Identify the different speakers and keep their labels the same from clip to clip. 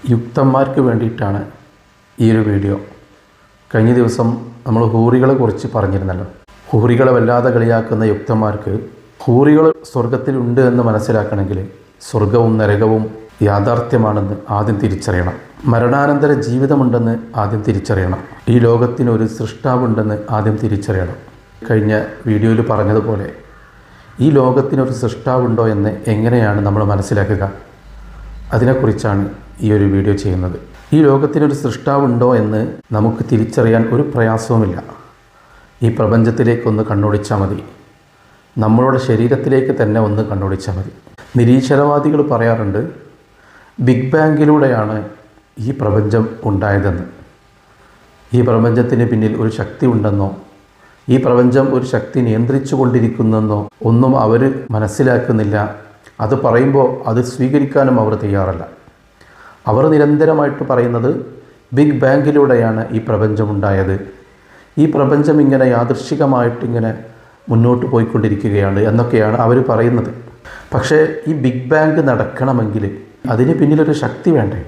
Speaker 1: യുക്തന്മാർക്ക് വേണ്ടിയിട്ടാണ് ഈ ഒരു വീഡിയോ. കഴിഞ്ഞ ദിവസം നമ്മൾ ഹൂറികളെ കുറിച്ച് പറഞ്ഞിരുന്നല്ലോ. ഹൂറികളെ വല്ലാതെ കളിയാക്കുന്ന യുക്തന്മാർക്ക് ഹൂറികൾ സ്വർഗത്തിലുണ്ട് എന്ന് മനസ്സിലാക്കണമെങ്കിൽ സ്വർഗവും നരകവും യാഥാർത്ഥ്യമാണെന്ന് ആദ്യം തിരിച്ചറിയണം. മരണാനന്തര ജീവിതമുണ്ടെന്ന് ആദ്യം തിരിച്ചറിയണം. ഈ ലോകത്തിനൊരു സൃഷ്ടാവുണ്ടെന്ന് ആദ്യം തിരിച്ചറിയണം. കഴിഞ്ഞ വീഡിയോയിൽ പറഞ്ഞതുപോലെ ഈ ലോകത്തിനൊരു സൃഷ്ടാവുണ്ടോ എന്ന് എങ്ങനെയാണ് നമ്മൾ മനസ്സിലാക്കുക? അതിനെക്കുറിച്ചാണ് ഈ ഒരു വീഡിയോ ചെയ്യുന്നത്. ഈ ലോകത്തിനൊരു സൃഷ്ടാവുണ്ടോ എന്ന് നമുക്ക് തിരിച്ചറിയാൻ ഒരു പ്രയാസവുമില്ല. ഈ പ്രപഞ്ചത്തിലേക്കൊന്ന് കണ്ണോടിച്ചാൽ മതി. നമ്മളുടെ ശരീരത്തിലേക്ക് തന്നെ ഒന്ന് കണ്ണോടിച്ചാൽ മതി. നിരീശ്വരവാദികൾ പറയാറുണ്ട് ബിഗ് ബാങ്കിലൂടെയാണ് ഈ പ്രപഞ്ചം ഉണ്ടായതെന്ന്. ഈ പ്രപഞ്ചത്തിന് പിന്നിൽ ഒരു ശക്തി ഉണ്ടെന്നോ ഈ പ്രപഞ്ചം ഒരു ശക്തി നിയന്ത്രിച്ചു കൊണ്ടിരിക്കുന്നെന്നോ ഒന്നും അവർ മനസ്സിലാക്കുന്നില്ല. അത് പറയുമ്പോൾ അത് സ്വീകരിക്കാനും അവർ തയ്യാറല്ല. അവർ നിരന്തരമായിട്ട് പറയുന്നത് ബിഗ് ബാങ്കിലൂടെയാണ് ഈ പ്രപഞ്ചമുണ്ടായത്, ഈ പ്രപഞ്ചം ഇങ്ങനെ യാദൃശ്ചികമായിട്ടിങ്ങനെ മുന്നോട്ട് പോയിക്കൊണ്ടിരിക്കുകയാണ് എന്നൊക്കെയാണ് അവർ പറയുന്നത്. പക്ഷേ ഈ ബിഗ് ബാങ്ക് നടക്കണമെങ്കിൽ അതിന് പിന്നിലൊരു ശക്തി വേണ്ടേ?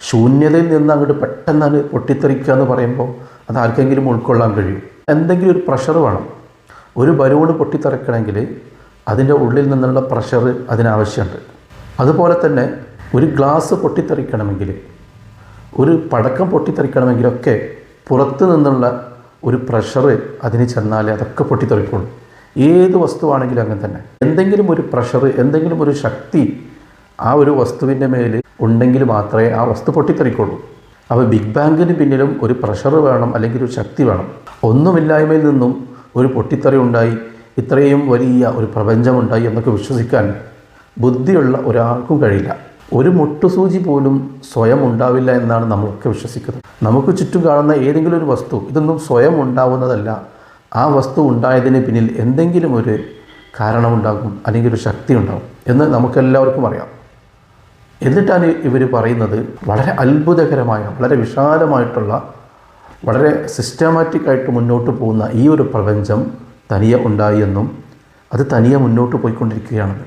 Speaker 1: ശൂന്യതയിൽ നിന്ന് അങ്ങോട്ട് പെട്ടെന്ന് പൊട്ടിത്തെറിക്കുക എന്ന് പറയുമ്പോൾ അത് ആർക്കെങ്കിലും ഉൾക്കൊള്ളാൻ കഴിയും? എന്തെങ്കിലും ഒരു പ്രഷർ വേണം. ഒരു ബലൂൺ പൊട്ടിത്തെറിക്കണമെങ്കിൽ അതിൻ്റെ ഉള്ളിൽ നിന്നുള്ള പ്രഷർ അതിനാവശ്യമുണ്ട്. അതുപോലെ തന്നെ ഒരു ഗ്ലാസ് പൊട്ടിത്തെറിക്കണമെങ്കിൽ, ഒരു പടക്കം പൊട്ടിത്തെറിക്കണമെങ്കിലൊക്കെ പുറത്തു നിന്നുള്ള ഒരു പ്രഷർ അതിന് ചെന്നാലേ അതൊക്കെ പൊട്ടിത്തെറിക്കുള്ളൂ. ഏത് വസ്തുവാണെങ്കിലും അങ്ങനെ തന്നെ. എന്തെങ്കിലും ഒരു പ്രഷർ, എന്തെങ്കിലും ഒരു ശക്തി ആ ഒരു വസ്തുവിൻ്റെ മേൽ ഉണ്ടെങ്കിൽ മാത്രമേ ആ വസ്തു പൊട്ടിത്തെറിക്കുള്ളൂ. അപ്പോൾ ബിഗ് ബാങ്കിന് പിന്നിലും ഒരു പ്രഷർ വേണം, അല്ലെങ്കിൽ ഒരു ശക്തി വേണം. ഒന്നുമില്ലായ്മയിൽ നിന്നും ഒരു പൊട്ടിത്തെറി ഉണ്ടായി, ഇത്രയും വലിയ ഒരു പ്രപഞ്ചമുണ്ടായി എന്നൊക്കെ വിശ്വസിക്കാൻ ബുദ്ധിയുള്ള ഒരാൾക്കും കഴിയില്ല. ഒരു മുട്ടുസൂചി പോലും സ്വയം ഉണ്ടാവില്ല എന്നാണ് നമ്മളൊക്കെ വിശ്വസിക്കുന്നത്. നമുക്ക് ചുറ്റും കാണുന്ന ഏതെങ്കിലും ഒരു വസ്തു ഇതൊന്നും സ്വയം ഉണ്ടാവുന്നതല്ല. ആ വസ്തു ഉണ്ടായതിന് പിന്നിൽ എന്തെങ്കിലും ഒരു കാരണമുണ്ടാകും, അല്ലെങ്കിൽ ഒരു ശക്തി ഉണ്ടാകും എന്ന് നമുക്കെല്ലാവർക്കും അറിയാം. എന്നിട്ടാണ് ഇവർ പറയുന്നത് വളരെ അത്ഭുതകരമായ, വളരെ വിശാലമായിട്ടുള്ള, വളരെ സിസ്റ്റമാറ്റിക്കായിട്ട് മുന്നോട്ട് പോകുന്ന ഈ ഒരു പ്രപഞ്ചം തനിയെ ഉണ്ടായി എന്നും അത് തനിയെ മുന്നോട്ട് പോയിക്കൊണ്ടിരിക്കുകയാണെന്ന്.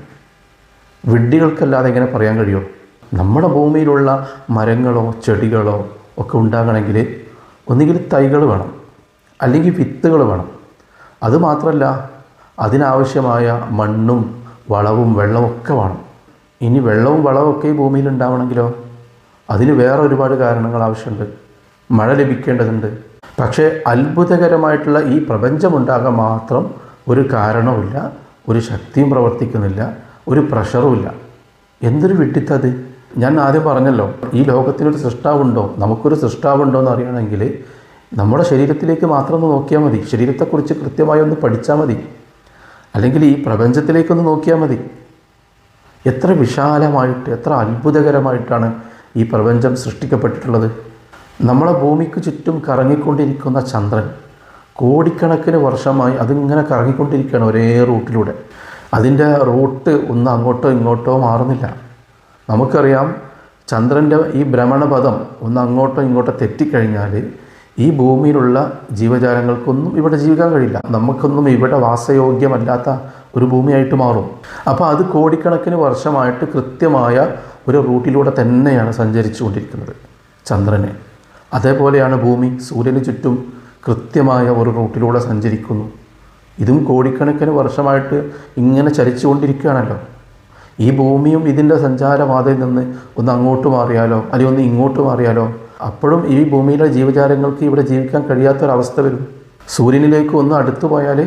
Speaker 1: വിഡ്ഢികൾക്കല്ലാതെ എങ്ങനെ പറയാൻ കഴിയുമോ? നമ്മുടെ ഭൂമിയിലുള്ള മരങ്ങളോ ചെടികളോ ഒക്കെ ഉണ്ടാകണമെങ്കിൽ ഒന്നുകിൽ തൈകൾ വേണം, അല്ലെങ്കിൽ വിത്തുകൾ വേണം. അതുമാത്രമല്ല അതിനാവശ്യമായ മണ്ണും വളവും വെള്ളവും ഒക്കെ വേണം. ഇനി വെള്ളവും വളവും ഒക്കെ ഈ ഭൂമിയിൽ ഉണ്ടാവണമെങ്കിലോ അതിന് വേറെ ഒരുപാട് കാരണങ്ങൾ ആവശ്യമുണ്ട്. മഴ ലഭിക്കേണ്ടതുണ്ട്. പക്ഷേ അത്ഭുതകരമായിട്ടുള്ള ഈ പ്രപഞ്ചമുണ്ടാകാൻ മാത്രം ഒരു കാരണവുമില്ല, ഒരു ശക്തിയും പ്രവർത്തിക്കുന്നില്ല, ഒരു പ്രഷറുമില്ല. എന്തൊരു വിഡ്ഢിത്തത്! ഞാൻ ആദ്യം പറഞ്ഞല്ലോ, ഈ ലോകത്തിനൊരു സൃഷ്ടാവുണ്ടോ, നമുക്കൊരു സൃഷ്ടാവുണ്ടോ എന്ന് അറിയണമെങ്കിൽ നമ്മുടെ ശരീരത്തിലേക്ക് മാത്രം ഒന്ന് നോക്കിയാൽ മതി. ശരീരത്തെക്കുറിച്ച് കൃത്യമായി ഒന്ന് പഠിച്ചാൽ മതി. അല്ലെങ്കിൽ ഈ പ്രപഞ്ചത്തിലേക്കൊന്ന് നോക്കിയാൽ മതി. എത്ര വിശാലമായിട്ട്, എത്ര അത്ഭുതകരമായിട്ടാണ് ഈ പ്രപഞ്ചം സൃഷ്ടിക്കപ്പെട്ടിട്ടുള്ളത്. നമ്മളെ ഭൂമിക്ക് ചുറ്റും കറങ്ങിക്കൊണ്ടിരിക്കുന്ന ചന്ദ്രൻ കോടിക്കണക്കിന് വർഷമായി അതിങ്ങനെ കറങ്ങിക്കൊണ്ടിരിക്കുകയാണ് ഒരേ റൂട്ടിലൂടെ. അതിൻ്റെ റൂട്ട് ഒന്ന് അങ്ങോട്ടോ ഇങ്ങോട്ടോ മാറുന്നില്ല. നമുക്കറിയാം ചന്ദ്രൻ്റെ ഈ ഭ്രമണപഥം ഒന്ന് അങ്ങോട്ടോ ഇങ്ങോട്ടോ തെറ്റിക്കഴിഞ്ഞാൽ ഈ ഭൂമിയിലുള്ള ജീവജാലങ്ങൾക്കൊന്നും ഇവിടെ ജീവിക്കാൻ കഴിയില്ല. നമുക്കൊന്നും ഇവിടെ വാസയോഗ്യമല്ലാത്ത ഒരു ഭൂമിയായിട്ട് മാറും. അപ്പോൾ അത് കോടിക്കണക്കിന് വർഷമായിട്ട് കൃത്യമായ ഒരു റൂട്ടിലൂടെ തന്നെയാണ് സഞ്ചരിച്ചു കൊണ്ടിരിക്കുന്നത് ചന്ദ്രനെ. അതേപോലെയാണ് ഭൂമി സൂര്യന് ചുറ്റും കൃത്യമായ ഒരു റൂട്ടിലൂടെ സഞ്ചരിക്കുന്നു. ഇതും കോടിക്കണക്കിന് വർഷമായിട്ട് ഇങ്ങനെ ചലിച്ചു കൊണ്ടിരിക്കുകയാണല്ലോ. ഈ ഭൂമിയും ഇതിൻ്റെ സഞ്ചാരപാതയിൽ നിന്ന് ഒന്ന് അങ്ങോട്ട് മാറിയാലോ അല്ലെങ്കിൽ ഒന്ന് ഇങ്ങോട്ട് മാറിയാലോ അപ്പോഴും ഈ ഭൂമിയിലെ ജീവജാലങ്ങൾക്ക് ഇവിടെ ജീവിക്കാൻ കഴിയാത്തൊരവസ്ഥ വരും. സൂര്യനിലേക്ക് ഒന്ന് അടുത്തു പോയാൽ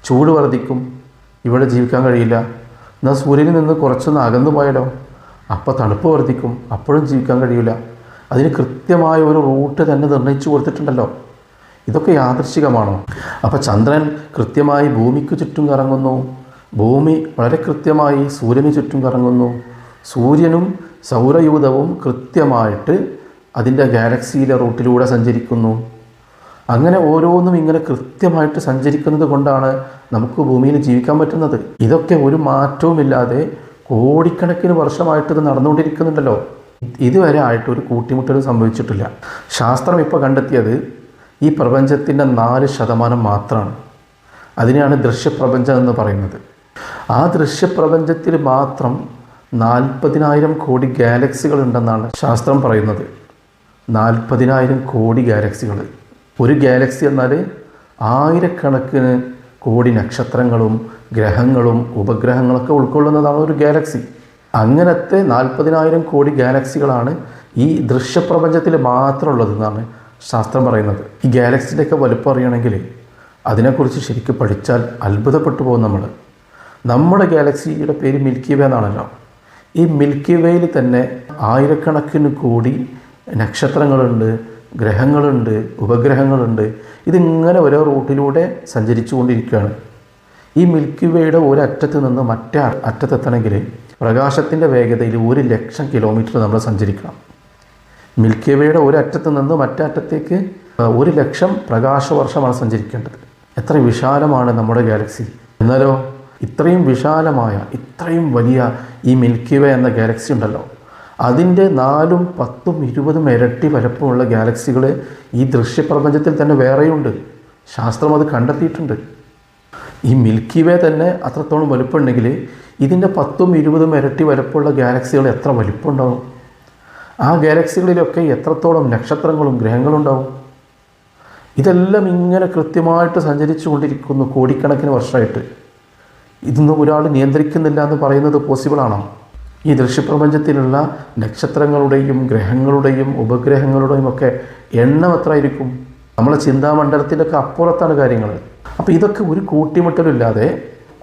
Speaker 1: ചൂട് വർദ്ധിക്കും, ഇവിടെ ജീവിക്കാൻ കഴിയില്ല. എന്നാൽ സൂര്യനിൽ നിന്ന് കുറച്ചൊന്ന് അകന്നു പോയാലോ അപ്പോൾ തണുപ്പ് വർദ്ധിക്കും, അപ്പോഴും ജീവിക്കാൻ കഴിയില്ല. അതിന് കൃത്യമായ ഒരു റൂട്ട് തന്നെ നിർണ്ണയിച്ചു കൊടുത്തിട്ടുണ്ടല്ലോ. ഇതൊക്കെ യാദൃശ്ചികമാണോ? അപ്പോൾ ചന്ദ്രൻ കൃത്യമായി ഭൂമിക്ക് ചുറ്റും കറങ്ങുന്നു, ഭൂമി വളരെ കൃത്യമായി സൂര്യന് ചുറ്റും കറങ്ങുന്നു, സൂര്യനും സൗരയൂഥവും കൃത്യമായിട്ട് അതിൻ്റെ ഗാലക്സിയിലെ റൂട്ടിലൂടെ സഞ്ചരിക്കുന്നു. അങ്ങനെ ഓരോന്നും ഇങ്ങനെ കൃത്യമായിട്ട് സഞ്ചരിക്കുന്നത് കൊണ്ടാണ് നമുക്ക് ഭൂമിയിൽ ജീവിക്കാൻ പറ്റുന്നത്. ഇതൊക്കെ ഒരു മാറ്റവുമില്ലാതെ കോടിക്കണക്കിന് വർഷമായിട്ട് ഇത് നടന്നുകൊണ്ടിരിക്കുന്നുണ്ടല്ലോ. ഇതുവരെ ആയിട്ട് ഒരു കൂട്ടിമുട്ടലും സംഭവിച്ചിട്ടില്ല. ശാസ്ത്രം ഇപ്പോൾ കണ്ടെത്തിയത് ഈ പ്രപഞ്ചത്തിൻ്റെ 4% മാത്രമാണ്. അതിനെയാണ് ദൃശ്യപ്രപഞ്ചം എന്ന് പറയുന്നത്. ആ ദൃശ്യപ്രപഞ്ചത്തിൽ മാത്രം 40,000 കോടി ഗാലക്സികൾ ഉണ്ടെന്നാണ് ശാസ്ത്രം പറയുന്നത്. 40,000 കോടി ഗാലക്സികൾ. ഒരു ഗാലക്സി എന്നാൽ ആയിരക്കണക്കിന് കോടി നക്ഷത്രങ്ങളും ഗ്രഹങ്ങളും ഉപഗ്രഹങ്ങളൊക്കെ ഉൾക്കൊള്ളുന്നതാണ് ഒരു ഗാലക്സി. അങ്ങനത്തെ 40,000 കോടി ഗാലക്സികളാണ് ഈ ദൃശ്യപ്രപഞ്ചത്തിൽ മാത്രമുള്ളതെന്നാണ് ശാസ്ത്രം പറയുന്നത്. ഈ ഗാലക്സിൻ്റെയൊക്കെ വലുപ്പം അറിയണമെങ്കിൽ അതിനെക്കുറിച്ച് ശരിക്കും പഠിച്ചാൽ അത്ഭുതപ്പെട്ടു പോകും നമ്മൾ. നമ്മുടെ ഗാലക്സിയുടെ പേര് മിൽക്കി വേ എന്നാണല്ലോ. ഈ മിൽക്കി വേയിൽ തന്നെ ആയിരക്കണക്കിന് കോടി നക്ഷത്രങ്ങളുണ്ട്, ഗ്രഹങ്ങളുണ്ട്, ഉപഗ്രഹങ്ങളുണ്ട്. ഇതിങ്ങനെ ഓരോ റൂട്ടിലൂടെ സഞ്ചരിച്ചു കൊണ്ടിരിക്കുകയാണ്. ഈ മിൽക്കി വേയുടെ ഒരറ്റത്ത് നിന്ന് മറ്റേ അറ്റത്തെത്തണമെങ്കിൽ പ്രകാശത്തിൻ്റെ വേഗതയിൽ 1,00,000 കിലോമീറ്റർ നമ്മൾ സഞ്ചരിക്കണം. മിൽക്കി വേയുടെ ഒരറ്റത്ത് നിന്ന് മറ്റേ അറ്റത്തേക്ക് 1,00,000 പ്രകാശവർഷമാണ് സഞ്ചരിക്കേണ്ടത്. എത്ര വിശാലമാണ് നമ്മുടെ ഗാലക്സി. എന്നാലോ ഇത്രയും വിശാലമായ, ഇത്രയും വലിയ ഈ മിൽക്കി വേ എന്ന ഗാലക്സി ഉണ്ടല്ലോ, അതിൻ്റെ 4, 10, 20 ഇരട്ടി വലുപ്പമുള്ള ഗാലക്സികൾ ഈ ദൃശ്യപ്രപഞ്ചത്തിൽ തന്നെ വേറെയുണ്ട്. ശാസ്ത്രം അത് കണ്ടെത്തിയിട്ടുണ്ട്. ഈ മിൽക്കി വേ തന്നെ അത്രത്തോളം വലുപ്പമുണ്ടെങ്കിൽ ഇതിൻ്റെ 10, 20 ഇരട്ടി വലുപ്പമുള്ള ഗാലക്സികൾ എത്ര വലുപ്പമുണ്ടാവും? ആ ഗാലക്സികളിലൊക്കെ എത്രത്തോളം നക്ഷത്രങ്ങളും ഗ്രഹങ്ങളും ഉണ്ടാവും? ഇതെല്ലാം ഇങ്ങനെ കൃത്യമായിട്ട് സഞ്ചരിച്ചു കൊണ്ടിരിക്കുന്നു കോടിക്കണക്കിന് വർഷമായിട്ട്. ഇതൊന്നും ഒരാൾ നിയന്ത്രിക്കുന്നില്ല എന്ന് പറയുന്നത് പോസിബിളാണോ? ഈ ദൃശ്യപ്രപഞ്ചത്തിലുള്ള നക്ഷത്രങ്ങളുടെയും ഗ്രഹങ്ങളുടെയും ഉപഗ്രഹങ്ങളുടെയും ഒക്കെ എണ്ണം എത്രയായിരിക്കും? നമ്മളെ ചിന്താമണ്ഡലത്തിൻ്റെയൊക്കെ അപ്പുറത്താണ് കാര്യങ്ങൾ. അപ്പോൾ ഇതൊക്കെ ഒരു കൂട്ടിമുട്ടലില്ലാതെ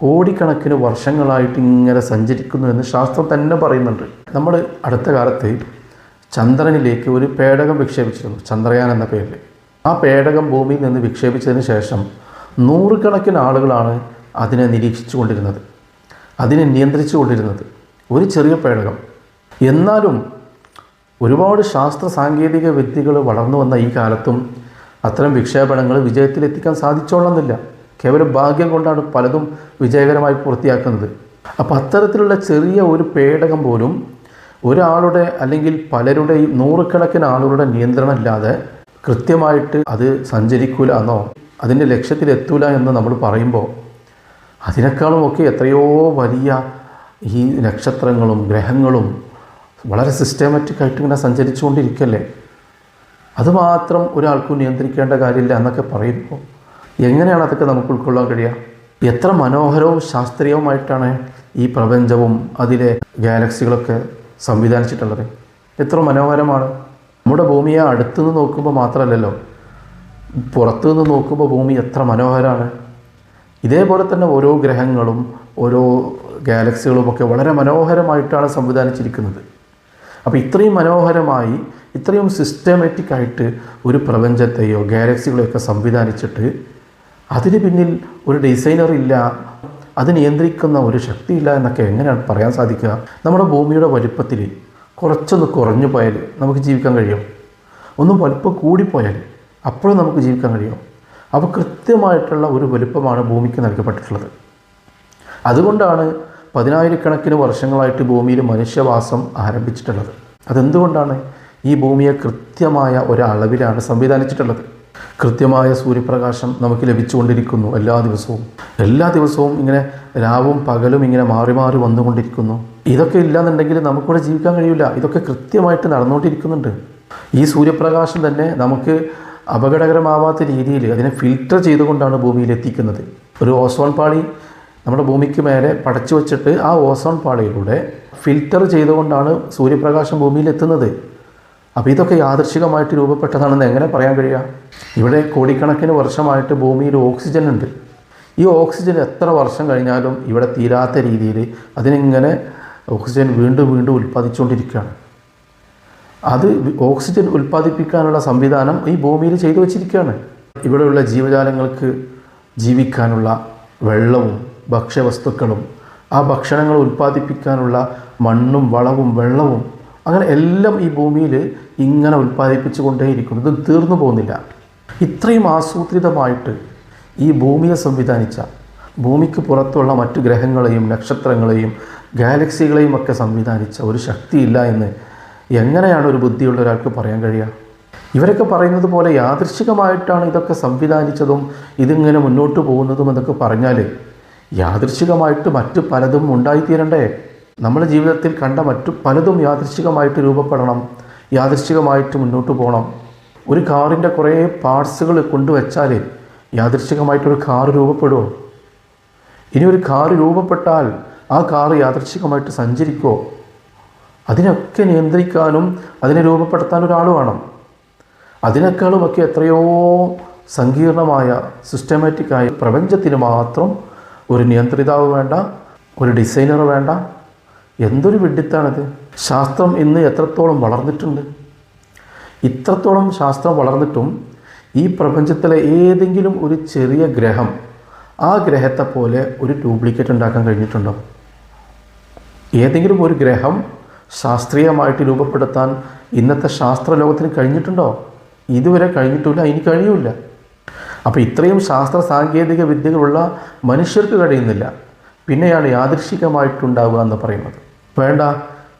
Speaker 1: കോടിക്കണക്കിന് വർഷങ്ങളായിട്ട് ഇങ്ങനെ സഞ്ചരിക്കുന്നു എന്ന് ശാസ്ത്രം തന്നെ പറയുന്നുണ്ട്. നമ്മൾ അടുത്ത കാലത്ത് ചന്ദ്രനിലേക്ക് ഒരു പേടകം വിക്ഷേപിച്ചിരുന്നു, ചന്ദ്രയാൻ എന്ന പേരിൽ. ആ പേടകം ഭൂമിയിൽ നിന്ന് വിക്ഷേപിച്ചതിന് ശേഷം 100 കണക്കിന് ആളുകളാണ് അതിനെ നിരീക്ഷിച്ചു കൊണ്ടിരുന്നത്, അതിനെ നിയന്ത്രിച്ചു കൊണ്ടിരുന്നത്. ഒരു ചെറിയ പേടകം. എന്നാലും ഒരുപാട് ശാസ്ത്ര സാങ്കേതിക വിദ്യകൾ വളർന്നു വന്ന ഈ കാലത്തും അത്തരം വിക്ഷേപണങ്ങൾ വിജയത്തിലെത്തിക്കാൻ സാധിച്ചോളണമെന്നില്ല. കേവലം ഭാഗ്യം കൊണ്ടാണ് പലതും വിജയകരമായി പൂർത്തിയാക്കുന്നത്. അപ്പോൾ അത്തരത്തിലുള്ള ചെറിയ ഒരു പേടകം പോലും ഒരാളുടെ അല്ലെങ്കിൽ പലരുടെയും 100 കണക്കിന് ആളുകളുടെ നിയന്ത്രണമില്ലാതെ കൃത്യമായിട്ട് അത് സഞ്ചരിക്കൂല എന്നോ അതിൻ്റെ ലക്ഷ്യത്തിലെത്തൂല എന്ന് നമ്മൾ പറയുമ്പോൾ അതിനേക്കാളുമൊക്കെ എത്രയോ വലിയ ഈ നക്ഷത്രങ്ങളും ഗ്രഹങ്ങളും വളരെ സിസ്റ്റമാറ്റിക് ആയിട്ട് ഇങ്ങനെ സഞ്ചരിച്ചു കൊണ്ടിരിക്കല്ലേ. അതുമാത്രം ഒരാൾക്കും നിയന്ത്രിക്കേണ്ട കാര്യമില്ല എന്നൊക്കെ പറയുമ്പോൾ എങ്ങനെയാണ് അതൊക്കെ നമുക്ക് ഉൾക്കൊള്ളാൻ കഴിയുക? എത്ര മനോഹരവും ശാസ്ത്രീയവുമായിട്ടാണ് ഈ പ്രപഞ്ചവും അതിലെ ഗാലക്സികളൊക്കെ സംവിധാനിച്ചിട്ടുള്ളത്. എത്ര മനോഹരമാണ്. നമ്മുടെ ഭൂമിയെ അടുത്തുനിന്ന് നോക്കുമ്പോൾ മാത്രമല്ലല്ലോ, പുറത്തുനിന്ന് നോക്കുമ്പോൾ ഭൂമി എത്ര മനോഹരമാണ്. ഇതേപോലെ തന്നെ ഓരോ ഗ്രഹങ്ങളും ഓരോ ഗാലക്സികളുമൊക്കെ വളരെ മനോഹരമായിട്ടാണ് സംവിധാനിച്ചിരിക്കുന്നത്. അപ്പോൾ ഇത്രയും മനോഹരമായി, ഇത്രയും സിസ്റ്റമാറ്റിക് ആയിട്ട് ഒരു പ്രപഞ്ചത്തെയോ ഗാലക്സികളെയൊക്കെ സംവിധാനിച്ചിട്ട് അതിന് പിന്നിൽ ഒരു ഡിസൈനർ ഇല്ല, അത് നിയന്ത്രിക്കുന്ന ഒരു ശക്തിയില്ല എന്നൊക്കെ എങ്ങനെയാണ് പറയാൻ സാധിക്കുക? നമ്മുടെ ഭൂമിയുടെ വലുപ്പത്തിൽ കുറച്ചൊന്ന് കുറഞ്ഞു പോയാൽ നമുക്ക് ജീവിക്കാൻ കഴിയും. ഒന്ന് വലുപ്പം കൂടിപ്പോയാൽ അപ്പോഴും നമുക്ക് ജീവിക്കാൻ കഴിയും. അപ്പോൾ കൃത്യമായിട്ടുള്ള ഒരു വലുപ്പമാണ് ഭൂമിക്ക് നൽകപ്പെട്ടിട്ടുള്ളത്. അതുകൊണ്ടാണ് 10,000 വർഷങ്ങളായിട്ട് ഭൂമിയിൽ മനുഷ്യവാസം ആരംഭിച്ചിട്ടുള്ളത്. അതെന്തുകൊണ്ടാണ്? ഈ ഭൂമിയെ കൃത്യമായ ഒരളവിലാണ് സംവിധാനിച്ചിട്ടുള്ളത്. കൃത്യമായ സൂര്യപ്രകാശം നമുക്ക് ലഭിച്ചുകൊണ്ടിരിക്കുന്നു എല്ലാ ദിവസവും ഇങ്ങനെ രാവും പകലും ഇങ്ങനെ മാറി മാറി വന്നുകൊണ്ടിരിക്കുന്നു. ഇതൊക്കെ ഇല്ലാന്നുണ്ടെങ്കിൽ നമുക്കിവിടെ ജീവിക്കാൻ കഴിയില്ല. ഇതൊക്കെ കൃത്യമായിട്ട് നടന്നുകൊണ്ടിരിക്കുന്നുണ്ട്. ഈ സൂര്യപ്രകാശം തന്നെ നമുക്ക് അപകടകരമാവാത്ത രീതിയിൽ അതിനെ ഫിൽറ്റർ ചെയ്തുകൊണ്ടാണ് ഭൂമിയിൽ എത്തിക്കുന്നത്. ഒരു ഓസോൺ പാളി നമ്മുടെ ഭൂമിക്ക് മേലെ പടച്ചു വച്ചിട്ട് ആ ഓസോൺ പാളിയിലൂടെ ഫിൽറ്റർ ചെയ്തുകൊണ്ടാണ് സൂര്യപ്രകാശം ഭൂമിയിൽ എത്തുന്നത്. അപ്പോൾ ഇതൊക്കെ യാദൃശ്ചികമായിട്ട് രൂപപ്പെട്ടതാണെന്ന് എങ്ങനെ പറയാൻ കഴിയുക? ഇവിടെ കോടിക്കണക്കിന് വർഷമായിട്ട് ഭൂമിയിൽ ഓക്സിജൻ ഉണ്ട്. ഈ ഓക്സിജൻ എത്ര വർഷം കഴിഞ്ഞാലും ഇവിടെ തീരാത്ത രീതിയിൽ അതിനിങ്ങനെ ഓക്സിജൻ വീണ്ടും വീണ്ടും ഉൽപ്പാദിച്ചുകൊണ്ടിരിക്കുകയാണ്. അത് ഓക്സിജൻ ഉൽപ്പാദിപ്പിക്കാനുള്ള സംവിധാനം ഈ ഭൂമിയിൽ ചെയ്തു വച്ചിരിക്കുകയാണ്. ഇവിടെയുള്ള ജീവജാലങ്ങൾക്ക് ജീവിക്കാനുള്ള വെള്ളവും ഭക്ഷ്യവസ്തുക്കളും ആ ഭക്ഷണങ്ങൾ ഉൽപ്പാദിപ്പിക്കാനുള്ള മണ്ണും വളവും വെള്ളവും അങ്ങനെ എല്ലാം ഈ ഭൂമിയിൽ ഇങ്ങനെ ഉൽപ്പാദിപ്പിച്ചു കൊണ്ടേയിരിക്കുന്നു. ഇത് തീർന്നു പോകുന്നില്ല. ഇത്രയും ആസൂത്രിതമായിട്ട് ഈ ഭൂമിയെ സംവിധാനിച്ച, ഭൂമിക്ക് പുറത്തുള്ള മറ്റു ഗ്രഹങ്ങളെയും നക്ഷത്രങ്ങളെയും ഗാലക്സികളെയും ഒക്കെ സംവിധാനിച്ച ഒരു ശക്തിയില്ല എന്ന് എങ്ങനെയാണ് ഒരു ബുദ്ധിയുള്ള ഒരാൾക്ക് പറയാൻ കഴിയുക? ഇവരൊക്കെ പറയുന്നത് പോലെ യാദൃശ്ചികമായിട്ടാണ് ഇതൊക്കെ സംവിധാനിച്ചതും ഇതിങ്ങനെ മുന്നോട്ട് പോകുന്നതും എന്നൊക്കെ പറഞ്ഞാൽ യാദൃശ്ചികമായിട്ട് മറ്റു പലതും ഉണ്ടായിത്തീരണ്ടേ? നമ്മുടെ ജീവിതത്തിൽ കണ്ട മറ്റു പലതും യാദൃശ്ചികമായിട്ട് രൂപപ്പെടണം, യാദൃശ്ചികമായിട്ട് മുന്നോട്ട് പോകണം. ഒരു കാറിൻ്റെ കുറേ പാർട്സുകൾ കൊണ്ടുവച്ചാൽ യാദൃശ്ചികമായിട്ടൊരു കാറ് രൂപപ്പെടുമോ? ഇനി ഒരു കാറ് രൂപപ്പെട്ടാൽ ആ കാറ് യാദൃശ്ചികമായിട്ട് സഞ്ചരിക്കുമോ? അതിനൊക്കെ നിയന്ത്രിക്കാനും അതിനെ രൂപപ്പെടുത്താൻ ഒരാൾ വേണം. അതിനേക്കാളുമൊക്കെ എത്രയോ സങ്കീർണമായ സിസ്റ്റമാറ്റിക്കായ പ്രപഞ്ചത്തിന് മാത്രം ഒരു നിയന്ത്രിതാവ് വേണ്ട, ഒരു ഡിസൈനർ വേണ്ട. എന്തൊരു വിഡ്ഢിത്താണിത്. ശാസ്ത്രം ഇന്ന് എത്രത്തോളം വളർന്നിട്ടുണ്ട്. ഇത്രത്തോളം ശാസ്ത്രം വളർന്നിട്ടും ഈ പ്രപഞ്ചത്തിലെ ഏതെങ്കിലും ഒരു ചെറിയ ഗ്രഹം ആ ഗ്രഹത്തെ പോലെ ഒരു ഡ്യൂപ്ലിക്കേറ്റ് ഉണ്ടാക്കാൻ കഴിഞ്ഞിട്ടുണ്ടോ? ഏതെങ്കിലും ഒരു ഗ്രഹം ശാസ്ത്രീയമായിട്ട് രൂപപ്പെടുത്താൻ ഇന്നത്തെ ശാസ്ത്രലോകത്തിന് കഴിഞ്ഞിട്ടുണ്ടോ? ഇതുവരെ കഴിഞ്ഞിട്ടില്ല, ഇനി കഴിയില്ല. അപ്പോൾ ഇത്രയും ശാസ്ത്ര സാങ്കേതിക വിദ്യകളുള്ള മനുഷ്യർക്ക് കഴിയുന്നില്ല, പിന്നെയാണ് യാദൃശ്ചികമായിട്ടുണ്ടാവുക എന്ന് പറയുന്നത്. വേണ്ട,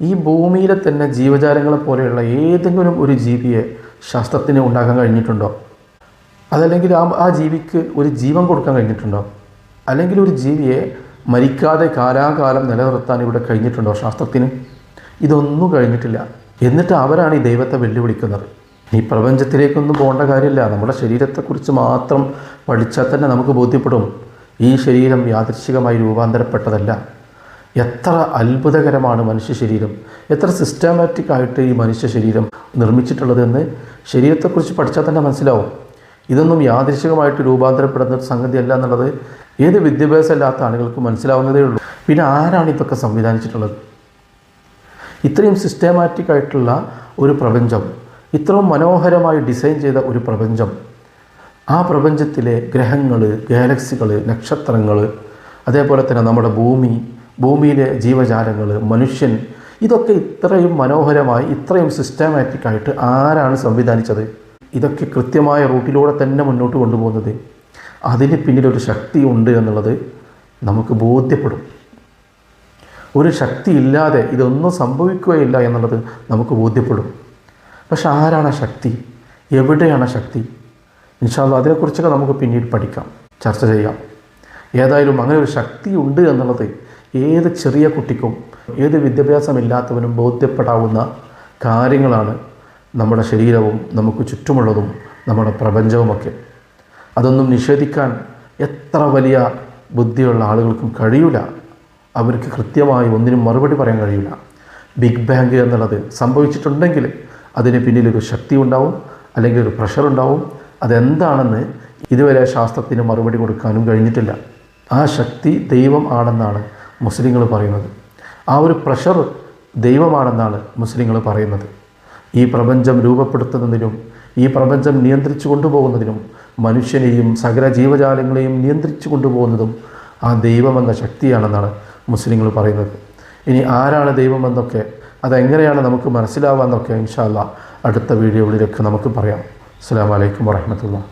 Speaker 1: ഈ ഭൂമിയിലെ തന്നെ ജീവജാലങ്ങളെ പോലെയുള്ള ഏതെങ്കിലും ഒരു ജീവിയെ ശാസ്ത്രത്തിന് ഉണ്ടാക്കാൻ കഴിഞ്ഞിട്ടുണ്ടോ? അതല്ലെങ്കിൽ ആ ജീവിക്ക് ഒരു ജീവൻ കൊടുക്കാൻ കഴിഞ്ഞിട്ടുണ്ടോ? അല്ലെങ്കിൽ ഒരു ജീവിയെ മരിക്കാതെ കാലാകാലം നിലനിർത്താൻ ഇവിടെ കഴിഞ്ഞിട്ടുണ്ടോ ശാസ്ത്രത്തിന്? ഇതൊന്നും കഴിഞ്ഞിട്ടില്ല. എന്നിട്ട് അവരാണ് ഈ ദൈവത്തെ വെല്ലുവിളിക്കുന്നത്. ഈ പ്രപഞ്ചത്തിലേക്കൊന്നും പോകേണ്ട കാര്യമില്ല. നമ്മുടെ ശരീരത്തെക്കുറിച്ച് മാത്രം പഠിച്ചാൽ തന്നെ നമുക്ക് ബോധ്യപ്പെടും ഈ ശരീരം യാദൃശ്ചികമായി രൂപാന്തരപ്പെട്ടതല്ല. എത്ര അത്ഭുതകരമാണ് മനുഷ്യ ശരീരം, എത്ര സിസ്റ്റമാറ്റിക്കായിട്ട് ഈ മനുഷ്യ ശരീരം നിർമ്മിച്ചിട്ടുള്ളതെന്ന് ശരീരത്തെക്കുറിച്ച് പഠിച്ചാൽ തന്നെ മനസ്സിലാവും. ഇതൊന്നും യാദൃശ്ചികമായിട്ട് രൂപാന്തരപ്പെടുന്ന സംഗതിയല്ല എന്നുള്ളത് ഏത് വിദ്യാഭ്യാസം ഇല്ലാത്ത ആളുകൾക്ക് മനസ്സിലാവുന്നതേ ഉള്ളൂ. പിന്നെ ആരാണ് ഇതൊക്കെ സംവിധാനിച്ചിട്ടുള്ളത്? ഇത്രയും സിസ്റ്റമാറ്റിക്കായിട്ടുള്ള ഒരു പ്രപഞ്ചം, ഇത്രയും മനോഹരമായി ഡിസൈൻ ചെയ്ത ഒരു പ്രപഞ്ചം, ആ പ്രപഞ്ചത്തിലെ ഗ്രഹങ്ങൾ, ഗാലക്സികൾ, നക്ഷത്രങ്ങൾ, അതേപോലെ തന്നെ നമ്മുടെ ഭൂമിയിലെ ജീവജാലങ്ങൾ, മനുഷ്യൻ, ഇതൊക്കെ ഇത്രയും മനോഹരമായി ഇത്രയും സിസ്റ്റമാറ്റിക്കായിട്ട് ആരാണ് സംവിധാനിച്ചത്? ഇതൊക്കെ കൃത്യമായ റൂട്ടിലൂടെ തന്നെ മുന്നോട്ട് കൊണ്ടുപോകുന്നത് അതിന് പിന്നിലൊരു ശക്തി ഉണ്ട് എന്നുള്ളത് നമുക്ക് ബോധ്യപ്പെടും. ഒരു ശക്തി ഇല്ലാതെ ഇതൊന്നും സംഭവിക്കുകയില്ല എന്നുള്ളത് നമുക്ക് ബോധ്യപ്പെടും. പക്ഷെ ആരാണ് ശക്തി? എവിടെയാണ് ശക്തി? ഇൻഷാ അല്ലാഹ് അതിനെക്കുറിച്ചൊക്കെ നമുക്ക് പിന്നീട് പഠിക്കാം, ചർച്ച ചെയ്യാം. ഏതായാലും അങ്ങനെ ഒരു ശക്തി ഉണ്ട് എന്നുള്ളത് ഏത് ചെറിയ കുട്ടിക്കും ഏത് വിദ്യാഭ്യാസമില്ലാത്തവനും ബോധ്യപ്പെടാവുന്ന കാര്യങ്ങളാണ്. നമ്മുടെ ശരീരവും നമുക്ക് ചുറ്റുമുള്ളതും നമ്മുടെ പ്രപഞ്ചവുമൊക്കെ അതൊന്നും നിഷേധിക്കാൻ എത്ര വലിയ ബുദ്ധിയുള്ള ആളുകൾക്കും കഴിയില്ല. അവർക്ക് കൃത്യമായി ഒന്നിനും മറുപടി പറയാൻ കഴിയില്ല. ബിഗ് ബാങ് എന്നുള്ളത് സംഭവിച്ചിട്ടുണ്ടെങ്കിൽ അതിന് പിന്നിലൊരു ശക്തി ഉണ്ടാവും, അല്ലെങ്കിൽ ഒരു പ്രഷർ ഉണ്ടാവും. അതെന്താണെന്ന് ഇതുവരെ ശാസ്ത്രത്തിന് മറുപടി കൊടുക്കാനും കഴിഞ്ഞിട്ടില്ല. ആ ശക്തി ദൈവം ആണെന്നാണ് മുസ്ലിങ്ങൾ പറയുന്നത്. ആ ഒരു പ്രഷർ ദൈവമാണെന്നാണ് മുസ്ലിങ്ങൾ പറയുന്നത്. ഈ പ്രപഞ്ചം രൂപപ്പെടുത്തുന്നതിനും ഈ പ്രപഞ്ചം നിയന്ത്രിച്ചു കൊണ്ടുപോകുന്നതിനും മനുഷ്യനെയും സകല ജീവജാലങ്ങളെയും നിയന്ത്രിച്ചു കൊണ്ടുപോകുന്നതും ആ ദൈവമെന്ന ശക്തിയാണെന്നാണ് മുസ്ലിങ്ങൾ പറയുന്നത്. ഇനി ആരാണ് ദൈവമെന്നൊക്കെ അതെങ്ങനെയാണ് നമുക്ക് മനസ്സിലാവാമെന്നൊക്കെ ഇൻഷാ അല്ലാഹ് അടുത്ത വീഡിയോകളിലൊക്കെ നമുക്ക് പറയാം. അസ്സലാമു അലൈക്കും വറഹ്മത്തുള്ളാഹി.